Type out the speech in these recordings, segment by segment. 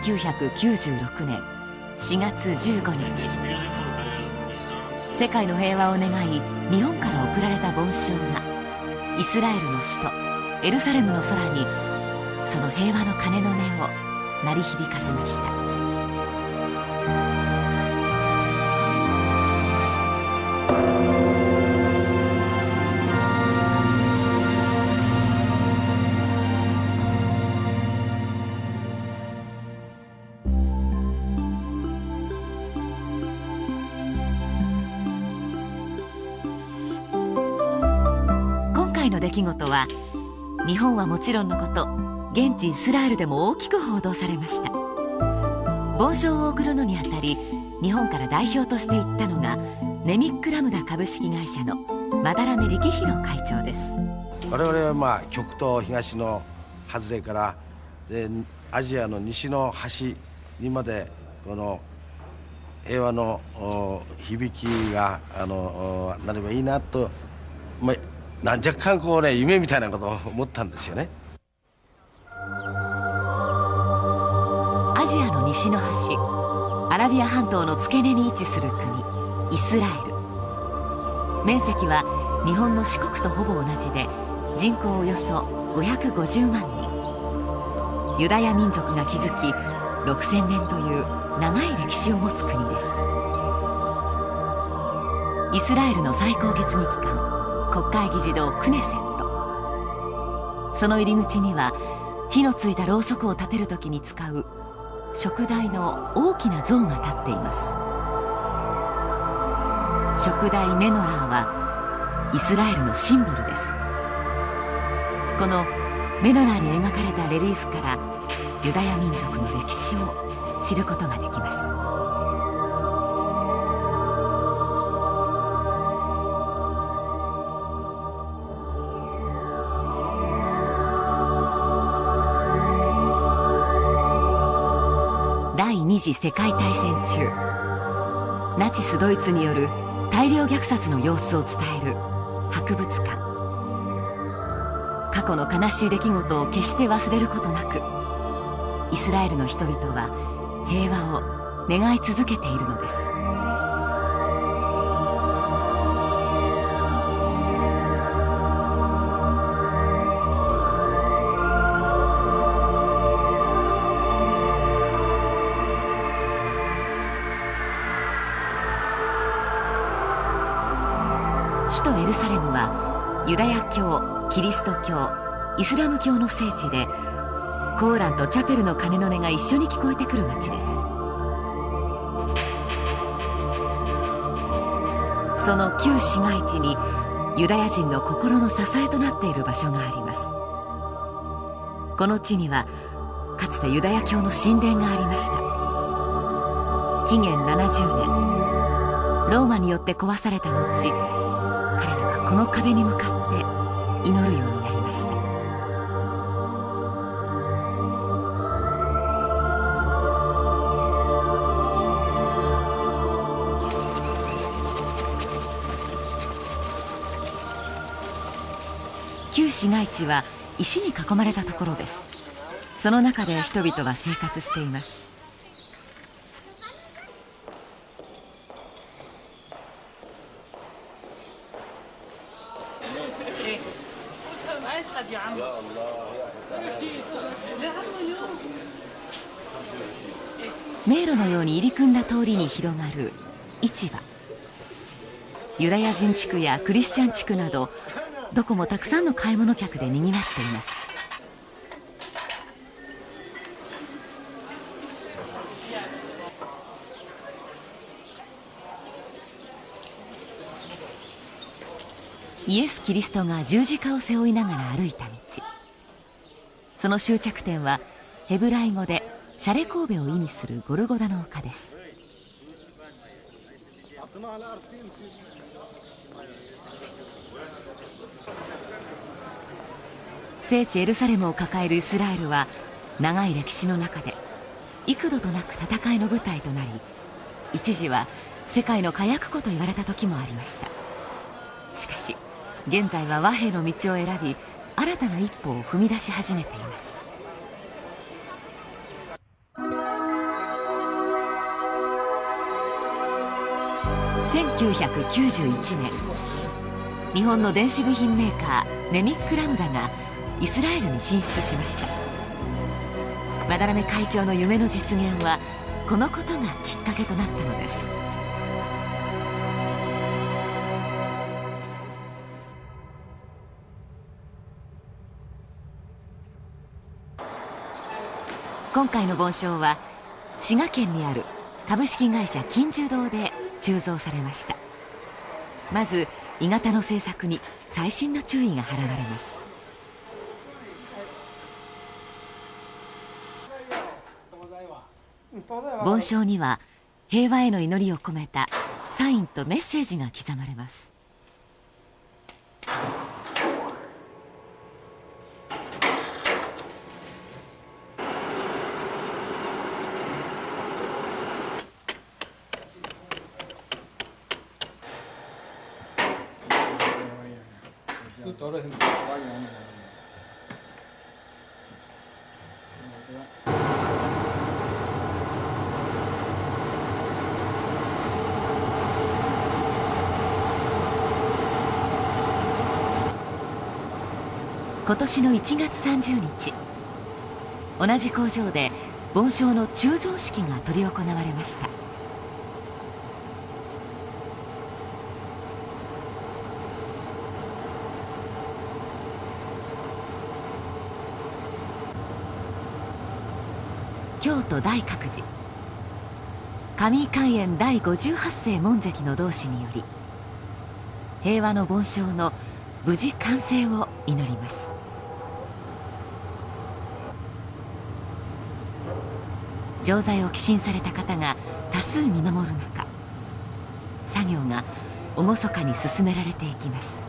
1996年4月15日、世界の平和を願い日本から贈られた梵鐘がイスラエルの首都エルサレムの空にその平和の鐘の音を鳴り響かせました。今回の出来事は日本はもちろんのこと現地イスラエルでも大きく報道されました。梵鐘を贈るのにあたり日本から代表として行ったのがネミックラムダ株式会社の斑目力弘会長です。我々は極東東の外れからでアジアの西の端にまでこの平和の響きがなればいいなと、若干こうね夢みたいなことを思ったんですよね。アジアの西の端アラビア半島の付け根に位置する国イスラエル。面積は日本の四国とほぼ同じで人口およそ550万人。ユダヤ民族が築き6000年という長い歴史を持つ国です。イスラエルの最高決議機関国会議事堂クネセット。その入り口には火のついたろうそくを立てる時に使う燭台の大きな像が立っています。燭台メノラーはイスラエルのシンボルです。このメノラーに描かれたレリーフからユダヤ民族の歴史を知ることができます。第二次世界大戦中、ナチスドイツによる大量虐殺の様子を伝える博物館。過去の悲しい出来事を決して忘れることなくイスラエルの人々は平和を願い続けているのです。首都エルサレムはユダヤ教、キリスト教、イスラム教の聖地でコーランとチャペルの鐘の音が一緒に聞こえてくる街です。その旧市街地にユダヤ人の心の支えとなっている場所があります。この地にはかつてユダヤ教の神殿がありました。紀元70年ローマによって壊された後、彼らはこの壁に向かって祈るようになりました。旧市街地は石に囲まれたところです。その中で人々は生活しています。迷路のように入り組んだ通りに広がる市場。ユダヤ人地区やクリスチャン地区などどこもたくさんの買い物客でにぎわっています。イエス・キリストが十字架を背負いながら歩いた道。その終着点はヘブライ語でシャレ神戸を意味するゴルゴダの丘です。聖地エルサレムを抱えるイスラエルは長い歴史の中で幾度となく戦いの舞台となり、一時は世界の火薬庫と言われた時もありました。しかし現在は和平の道を選び、新たな一歩を踏み出し始めています。1991年、日本の電子部品メーカーネミック・ラムダがイスラエルに進出しました。班目会長の夢の実現はこのことがきっかけとなったのです。今回の梵鐘は滋賀県にある株式会社金寿堂で鋳造されました。まず鋳型の製作に細心の注意が払われます。梵鐘には平和への祈りを込めたサインとメッセージが刻まれます。今年の1月30日、同じ工場で梵鐘の鋳造式が執り行われました。京都大覚寺上寛延第58世門跡の同志により、平和の梵鐘の無事完成を祈ります。錠剤を寄進された方が多数見守る中、作業が厳かに進められていきます。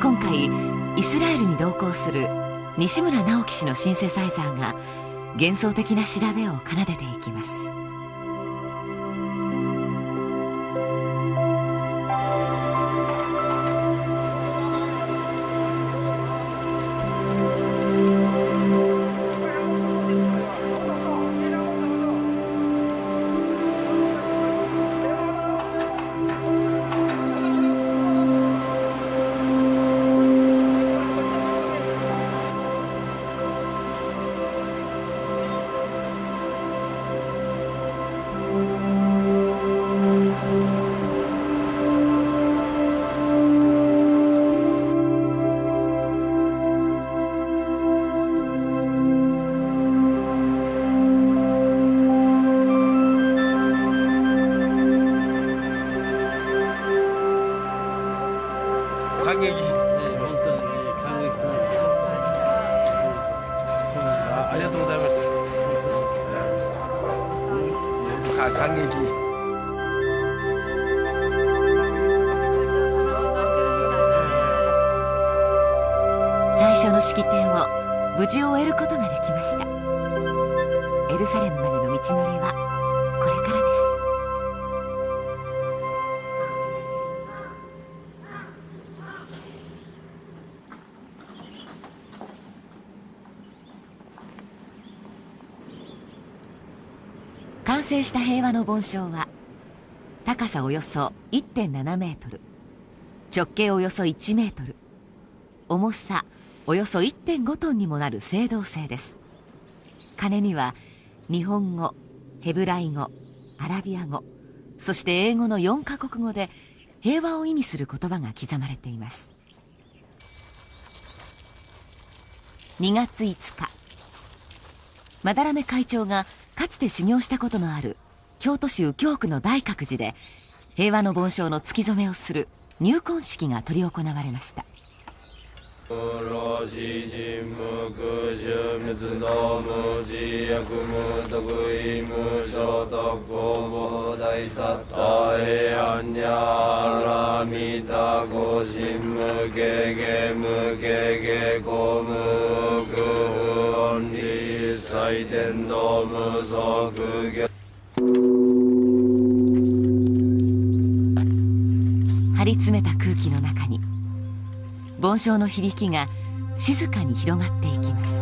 今回イスラエルに同行する西村直樹氏のシンセサイザーが幻想的な調べを奏でていきます。感激、本当に感激。ありがとうございました。感激。最初の式典を無事終えることができました。エルサレムまでの道のりはこれからです。完成した平和の梵鐘は高さおよそ 1.7 メートル、直径およそ1メートル、重さおよそ 1.5 トンにもなる青銅製です。鐘には日本語、ヘブライ語、アラビア語、そして英語の4カ国語で平和を意味する言葉が刻まれています。2月5日、班目会長がかつて修行したことのある京都市右京区の大覚寺で平和の梵鐘の突き初めをする入魂式が執り行われました。張り詰めた空気の中に梵鐘の響きが静かに広がっていきます。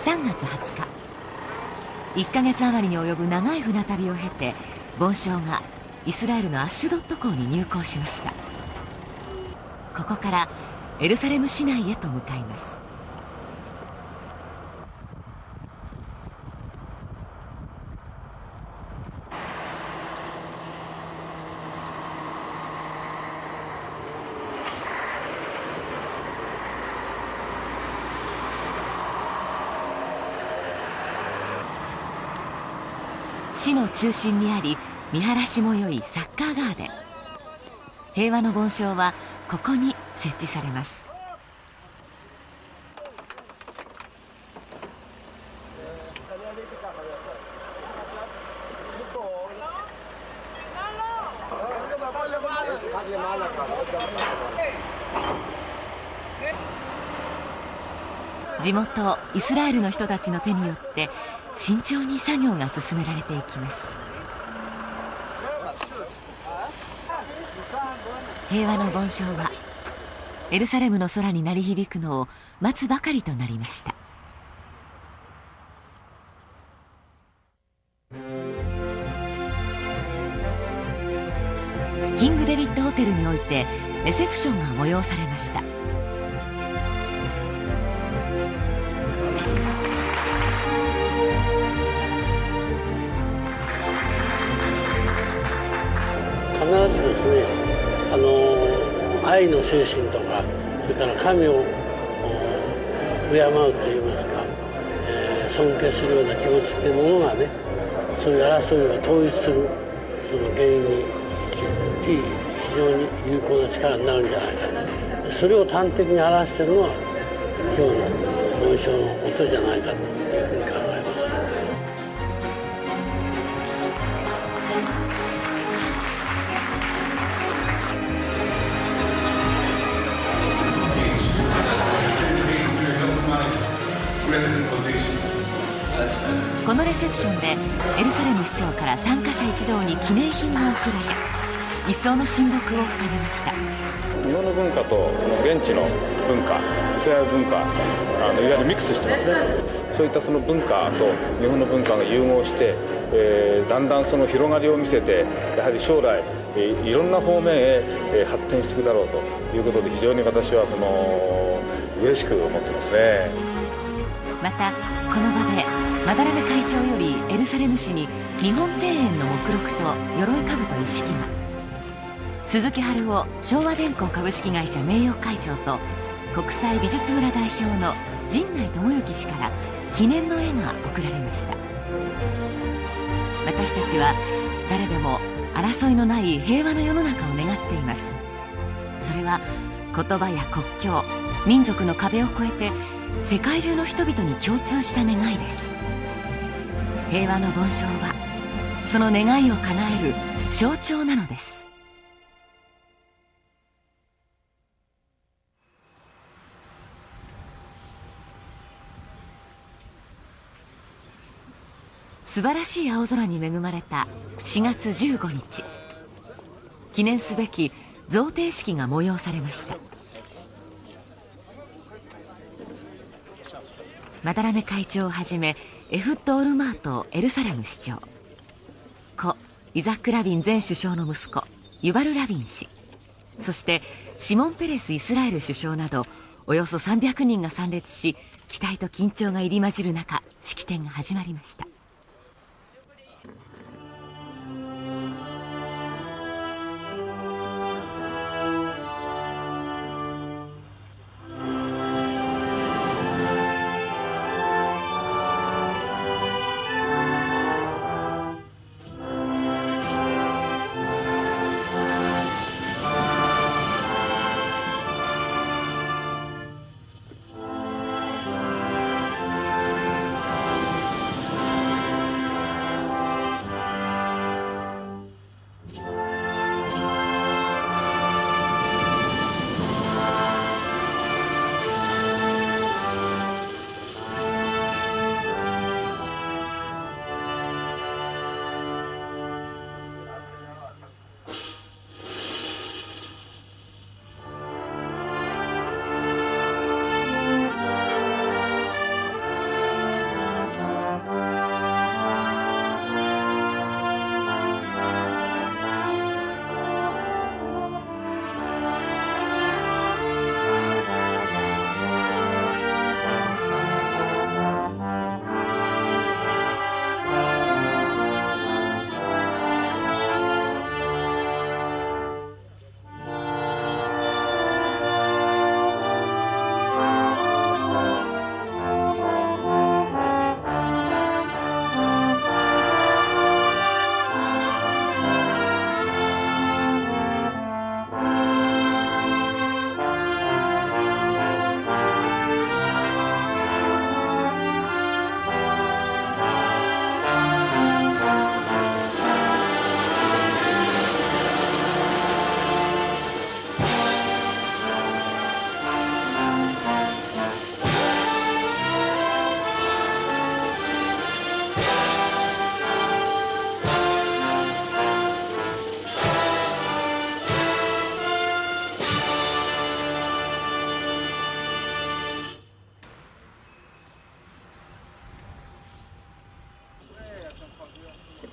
3月20日、1ヶ月余りに及ぶ長い船旅を経て梵鐘がイスラエルのアッシュドット港に入港しました。ここからエルサレム市内へと向かいます。市の中心にあり見晴らしも良いサッカーガーデン。平和の梵鐘はここに設置されます。地元イスラエルの人たちの手によって慎重に作業が進められていきます。平和の梵鐘はエルサレムの空に鳴り響くのを待つばかりとなりました。キングデビッドホテルにおいてレセプションが催されました。必ずですね、愛の精神とか、それから神を敬うといいますか、尊敬するような気持ちっていうものがね、そういう争いを統一するその原因に非常に有効な力になるんじゃないかと。それを端的に表しているのは今日の梵鐘の音じゃないかというふうに考えます。このレセプションでエルサレム市長から参加者一同に記念品が贈られ、一層の親睦を深めました。日本の文化と現地の文化、イスラエル文化、いわゆるミックスしてますね。そういったその文化と日本の文化が融合して、だんだんその広がりを見せて、やはり将来いろんな方面へ発展していくだろうということで、非常に私は嬉しく思ってますね。またこの場で斑目会長よりエルサレム市に日本庭園の目録と鎧兜一式が、鈴木春夫昭和電工株式会社名誉会長と国際美術村代表の陣内智之氏から記念の絵が贈られました。私たちは誰でも争いのない平和の世の中を願っています。それは言葉や国境、民族の壁を越えて世界中の人々に共通した願いです。平和の梵鐘はその願いを叶える象徴なのです。素晴らしい青空に恵まれた4月15日、記念すべき贈呈式が催されました。マダラメ会長をはじめエフッド・オルマートエルサレム市長、故イザック・ラビン前首相の息子ユバル・ラビン氏、そしてシモン・ペレスイスラエル首相などおよそ300人が参列し、期待と緊張が入り混じる中、式典が始まりました。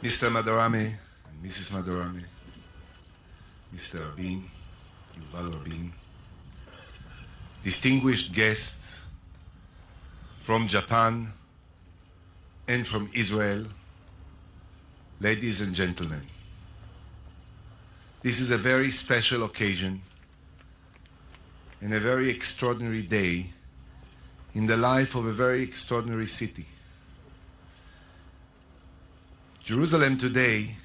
Mr. Madarame and Mrs. Madarame, Mr. Rabin, Yuval Rabin, distinguished guests from Japan and from Israel, ladies and gentlemen. This is a very special occasion and a very extraordinary day in the life of a very extraordinary city. Jerusalem today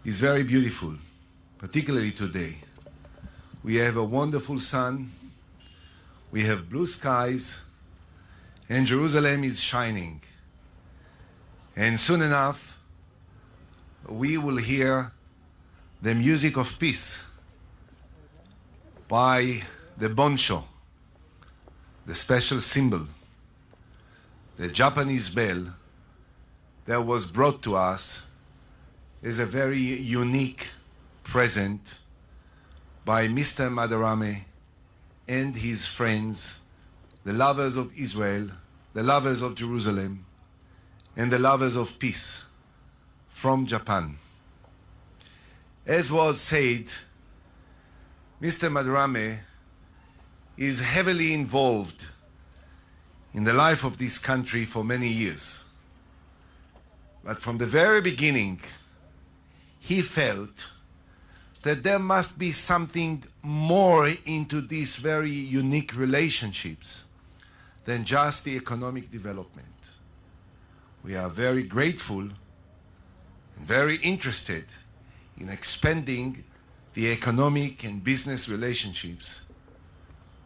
is very beautiful, particularly today. We have a wonderful sun, we have blue skies, and Jerusalem is shining. And soon enough, we will hear the music of peace by the Bonsho, the special symbol, the Japanese bell that was brought to us as a very unique present by Mr. Madarame and his friends, the lovers of Israel, the lovers of Jerusalem, and the lovers of peace from Japan. As was said, Mr. Madarame is heavily involved in the life of this country for many years. But from the very beginning, he felt that there must be something more into these very unique relationships than just the economic development. We are very grateful and very interested in expanding the economic and business relationships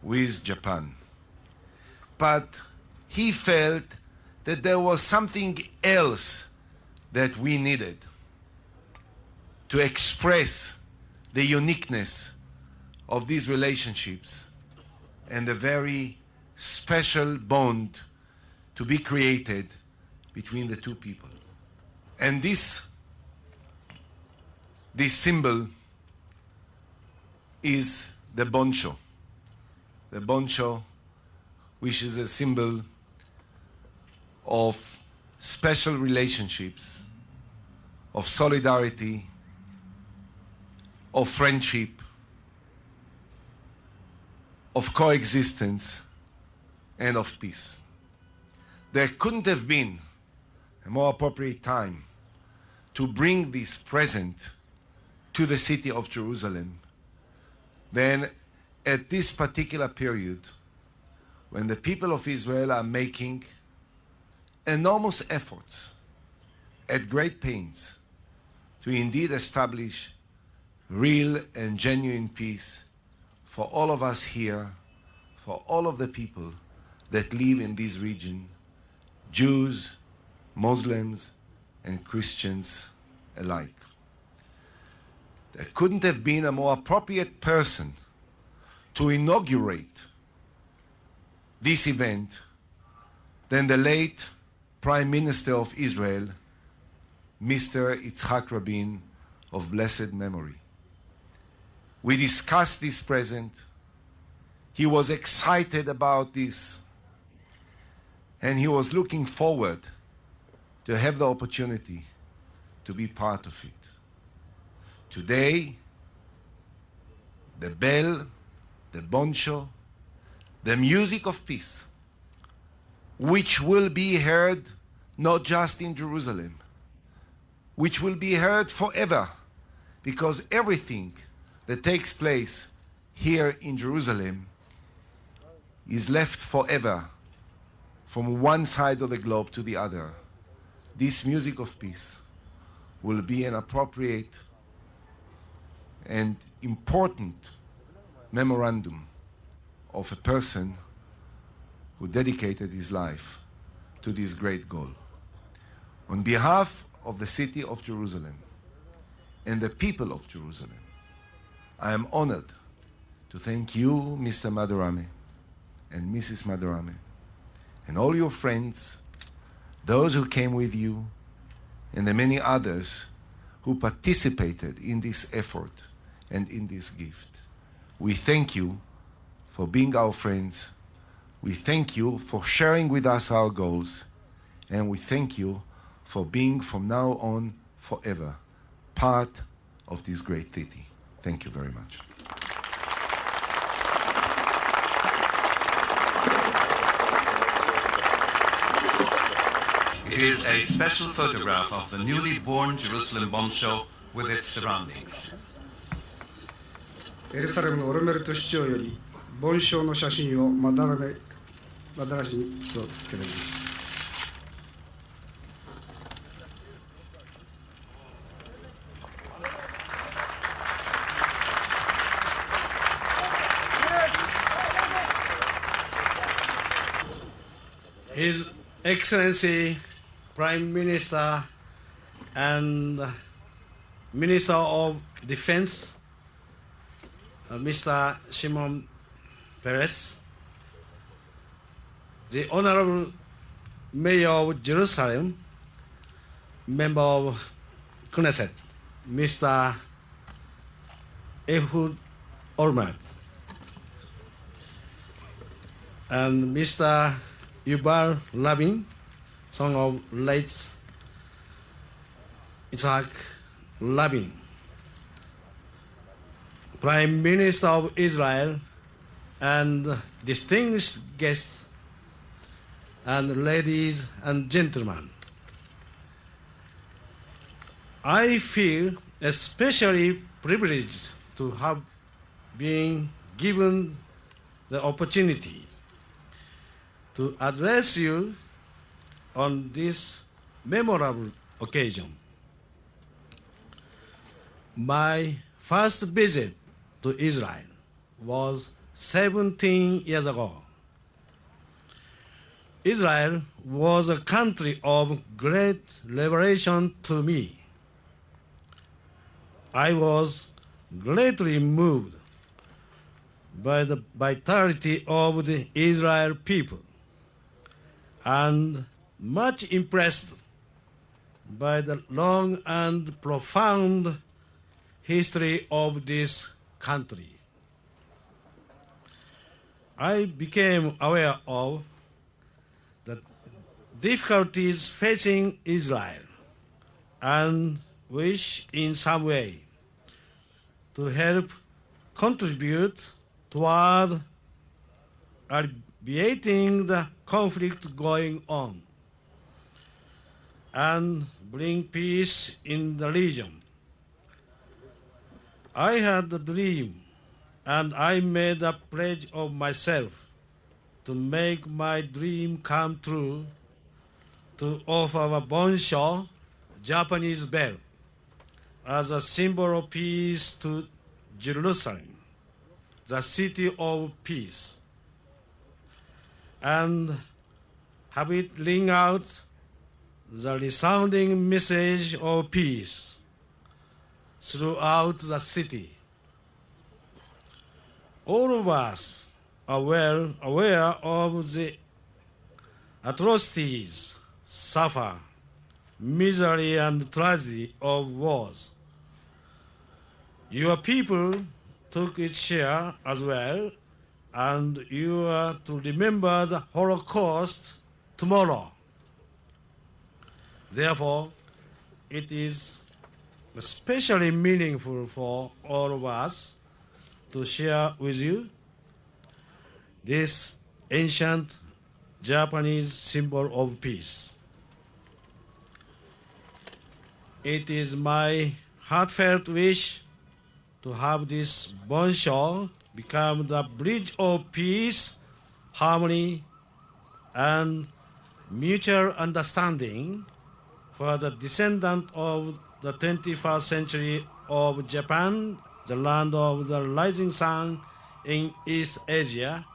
with Japan. But he felt that there was something else that we needed to express the uniqueness of these relationships and the very special bond to be created between the two people. And this symbol is the Bonsho. The Bonsho, which is a symbol of special relationships, of solidarity, of friendship, of coexistence, and of peace. There couldn't have been a more appropriate time to bring this present to the city of Jerusalem than at this particular period when the people of Israel are making enormous efforts at great pains to indeed establish real and genuine peace for all of us here, for all of the people that live in this region, Jews, Muslims, and Christians alike. There couldn't have been a more appropriate person to inaugurate this event than the late Prime Minister of Israel, Mr. Yitzhak Rabin, of blessed memory. We discussed this present. He was excited about this, and he was looking forward to have the opportunity to be part of it. Today, the bell, the Bonsho, the music of peace, which will be heard not just in Jerusalem, which will be heard forever, because everything that takes place here in Jerusalem is left forever from one side of the globe to the other. This music of peace will be an appropriate and important memorandum of a person who dedicated his life to this great goal. On behalf of the city of Jerusalem and the people of Jerusalem, I am honored to thank you, Mr. Madurame, and Mrs. Madurame, and all your friends, those who came with you, and the many others who participated in this effort and in this gift. We thank you for being our friends. We thank you for sharing with us our goals. And we thank you for being from now on forever part of this great city. Thank you very much. It is a special photograph of the newly born Jerusalem Boncho with its surroundings. エルサレムのオルメルト市長より梵鐘の写真をまだらしにとつけられます。His Excellency Prime Minister and Minister of Defense, Mr. Shimon Peres, the Honorable Mayor of Jerusalem, Member of Knesset, Mr. Ehud Olmert, and Mr. Yuval Rabin, son of late Yitzhak Rabin, Prime Minister of Israel, and distinguished guests, and ladies and gentlemen. I feel especially privileged to have been given the opportunity to address you on this memorable occasion. My first visit to Israel was 17 years ago. Israel was a country of great revelation to me. I was greatly moved by the vitality of the Israel people and much impressed by the long and profound history of this country. I became aware of the difficulties facing Israel and wish in some way to help contribute toward alleviating the conflict going on and bring peace in the region. I had a dream, and I made a pledge of myself to make my dream come true, to offer a Bonsho, Japanese bell, as a symbol of peace to Jerusalem, the city of peace, and have it ring out the resounding message of peace throughout the city. All of us are well aware of the atrocities, suffer, misery, and tragedy of wars. Your people took its share as well, and you are to remember the Holocaust tomorrow. Therefore, it is especially meaningful for all of us to share with you this ancient Japanese symbol of peace. It is my heartfelt wish to have this Bonsho become the bridge of peace, harmony, and mutual understanding for the descendant of the 21st century of Japan, the land of the rising sun in East Asia,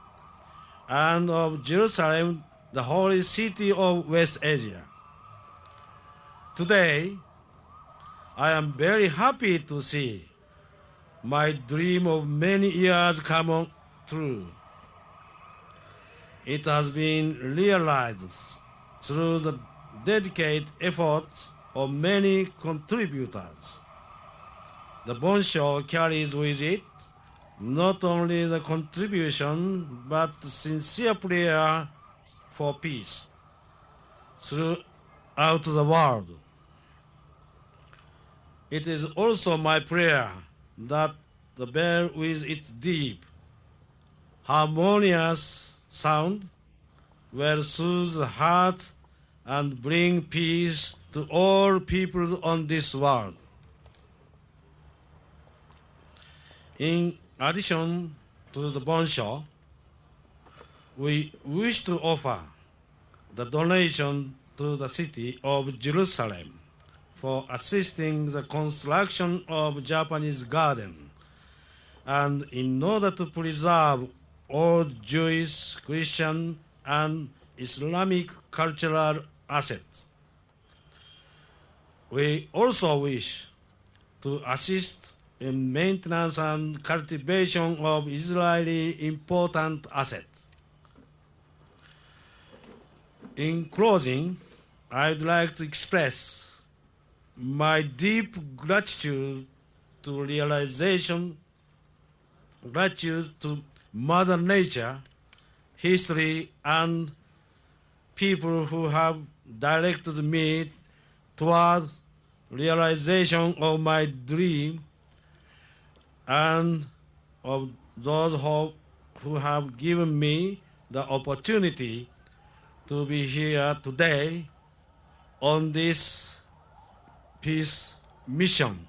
and of Jerusalem, the holy city of West Asia. Today, I am very happy to see my dream of many years come true. It has been realized through the dedicated efforts of many contributors. The Bonsho carries with it not only the contribution but sincere prayer for peace throughout the world. It is also my prayer that the bell with its deep, harmonious sound will soothe the heart and bring peace to all peoples on this world. In addition to the Bonsho, we wish to offer the donation to the city of Jerusalem for assisting the construction of Japanese garden, and in order to preserve all Jewish, Christian, and Islamic cultural assets. We also wish to assist in maintenance and cultivation of Israeli important assets. In closing, I'd like to express my deep gratitude to Mother Nature, history, and people who have directed me toward realization of my dream, and of those who have given me the opportunity to be here today on this peace mission.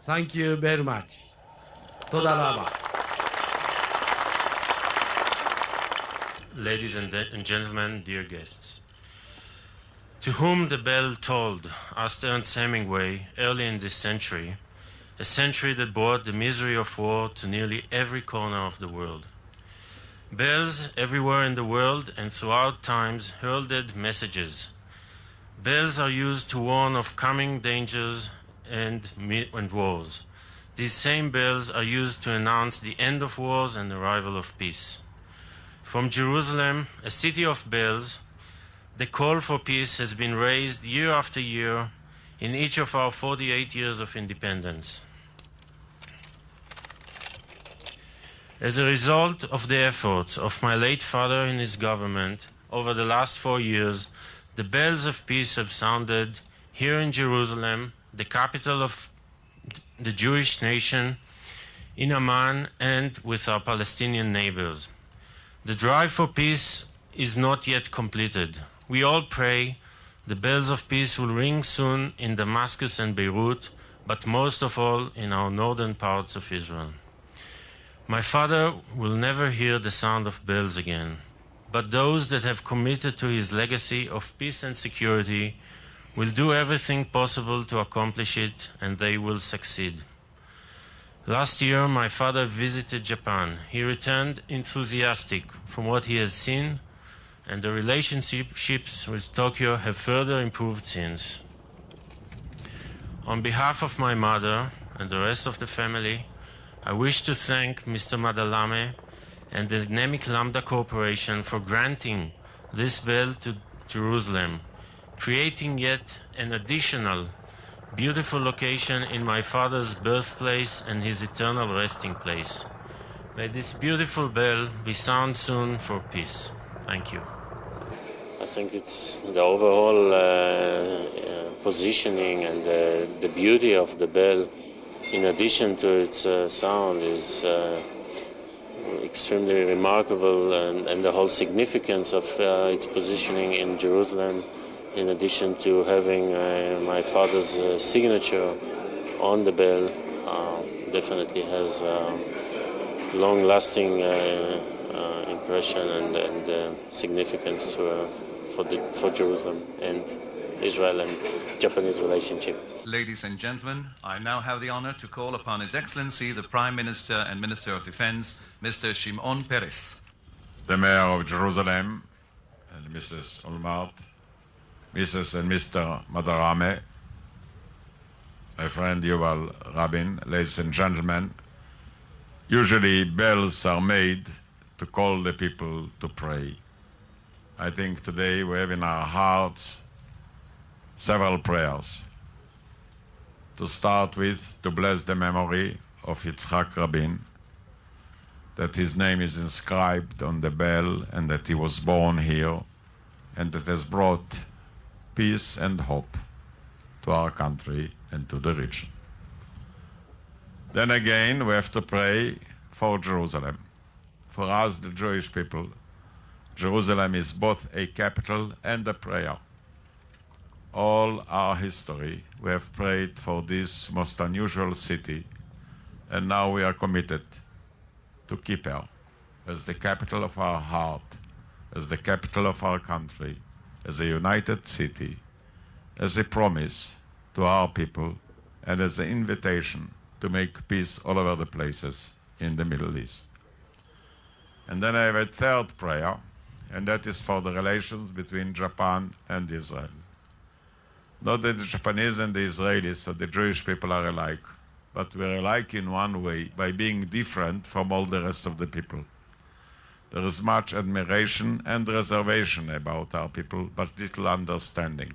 Thank you very much. Toda raba. Ladies and gentlemen, dear guests, to whom the bell tolled, asked Ernest Hemingway early in this century, a century that brought the misery of war to nearly every corner of the world. Bells everywhere in the world and throughout times heralded messages. Bells are used to warn of coming dangers and wars. These same bells are used to announce the end of wars and the arrival of peace. From Jerusalem, a city of bells, the call for peace has been raised year after year in each of our 48 years of independence. As a result of the efforts of my late father and his government over the last 4 years, the bells of peace have sounded here in Jerusalem, the capital of the Jewish nation, in Amman, and with our Palestinian neighbors. The drive for peace is not yet completed. We all pray the bells of peace will ring soon in Damascus and Beirut, but most of all in our northern parts of Israel. My father will never hear the sound of bells again, but those that have committed to his legacy of peace and security will do everything possible to accomplish it, and they will succeed. Last year, my father visited Japan. He returned enthusiastic from what he has seen, and the relationships with Tokyo have further improved since. On behalf of my mother and the rest of the family, I wish to thank Mr. Madalame and the Dynamic Lambda Corporation for granting this bell to Jerusalem, creating yet an additional beautiful location in my father's birthplace and his eternal resting place. May this beautiful bell be sound soon for peace. Thank you. I think it's the overall positioning and the beauty of the bell, in addition to its sound, is extremely remarkable, and the whole significance of its positioning in Jerusalem, in addition to having my father's signature on the bell, definitely has long-lasting impression and significance for Jerusalem and Israel and Japanese relationship. Ladies and gentlemen, I now have the honor to call upon His Excellency, the Prime Minister and Minister of Defense, Mr. Shimon Peres. The Mayor of Jerusalem, and Mrs. Olmert, Mrs. and Mr. Madarame, my friend Yuval Rabin, ladies and gentlemen, usually bells are made to call the people to pray. I think today we have in our hearts several prayers. To start with, to bless the memory of Yitzhak Rabin, that his name is inscribed on the bell and that he was born here, and that has brought peace and hope to our country and to the region. Then again, we have to pray for Jerusalem. For us, the Jewish people, Jerusalem is both a capital and a prayer. All our history, we have prayed for this most unusual city, and now we are committed to keep her as the capital of our heart, as the capital of our country, as a united city, as a promise to our people, and as an invitation to make peace all over the places in the Middle East. And then I have a third prayer, and that is for the relations between Japan and Israel. Not that the Japanese and the Israelis or the Jewish people are alike, but we're alike in one way, by being different from all the rest of the people. There is much admiration and reservation about our people, but little understanding.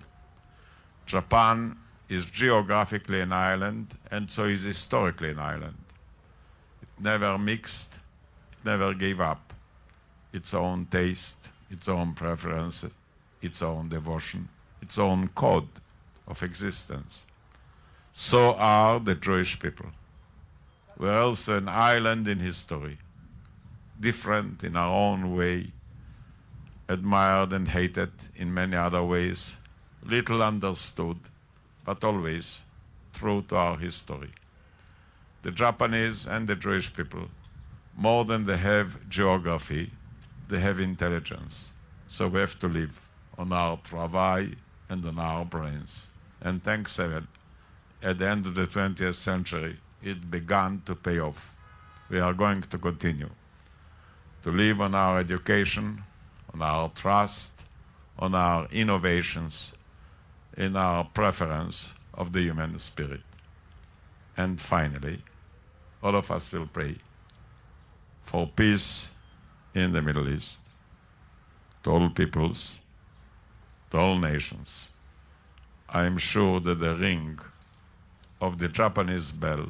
Japan is geographically an island, and so is historically an island. It never mixed, it never gave up its own taste, its own preferences, its own devotion, its own code of existence. So are the Jewish people. We're also an island in history, different in our own way, admired and hated in many other ways, little understood, but always true to our history. The Japanese and the Jewish people, more than they have geography, they have intelligence. So we have to live on our travail and on our brains. And thanks heaven, at the end of the 20th century, it began to pay off. We are going to continue to live on our education, on our trust, on our innovations, in our preference of the human spirit. And finally, all of us will pray for peace in the Middle East, to all peoples, to all nations. I am sure that the ring of the Japanese bell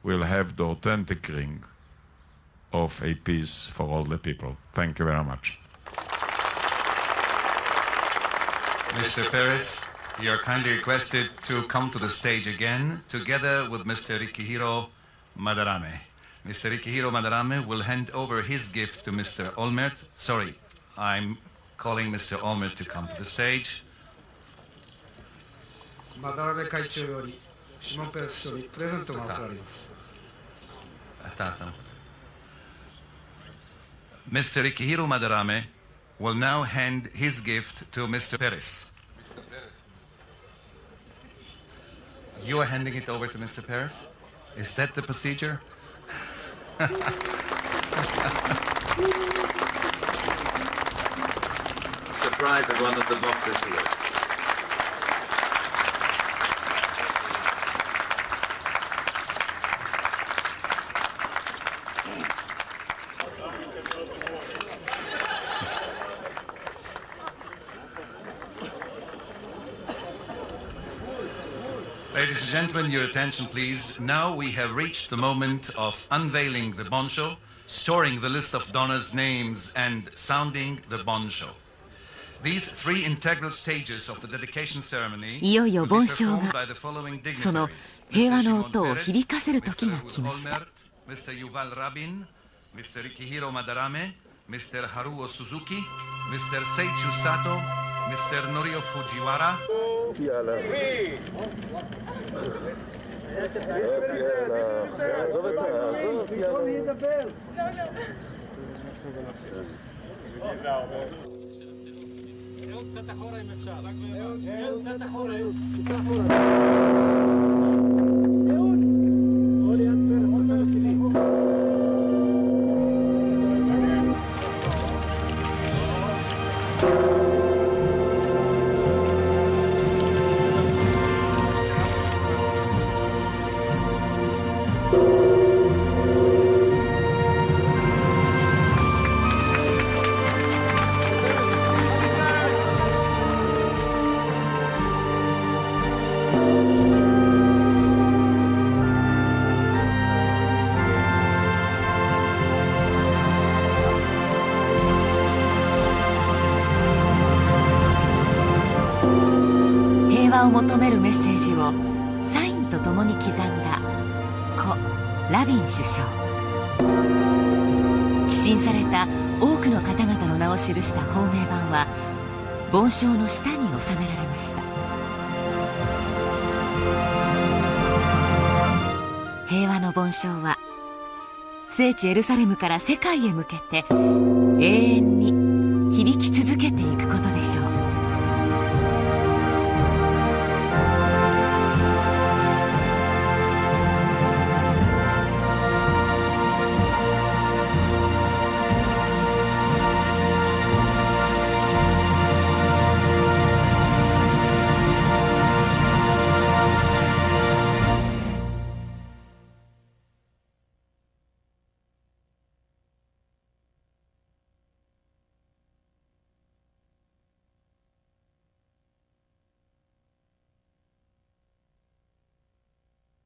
will have the authentic ring of a peace for all the people. Thank you very much. Mr. Perez, you are kindly requested to come to the stage again, together with Mr. Rikihiro Madarame. Mr. Rikihiro Madarame will hand over his gift to Mr. Olmert. Sorry, I'm calling Mr. Olmert to come to the stage. マダラメ会長よりシモン・ペレス氏よりプレゼントが贈られます。Mr. Rikihiro Madarame will now hand his gift to Mr. Perez. You are handing it over to Mr. Perez? Is that the procedure? Surprise at one of the boxes here. Ladies and gentlemen, your attention please. Now we have reached the moment of unveiling the Bonsho, storing the list of donors' names, and sounding the Bonsho. These three integral stages of the dedication ceremony いよいよ盆鐘が by the following dignitaries. その平和の音を響かせる時が来ました。 Mr. Yuval Rabin, Mr. Rikihiro Madarame, Mr. Haruo Suzuki, Mr. Seichu Sato, Mr. Norio Fujiwara.平和を求めるメッセージをサインとともに刻んだ故ラビン首相。寄進された多くの方々の名を記した芳名版は盆鐘の下に収められました。平和の盆鐘は聖地エルサレムから世界へ向けて永遠に響き続けている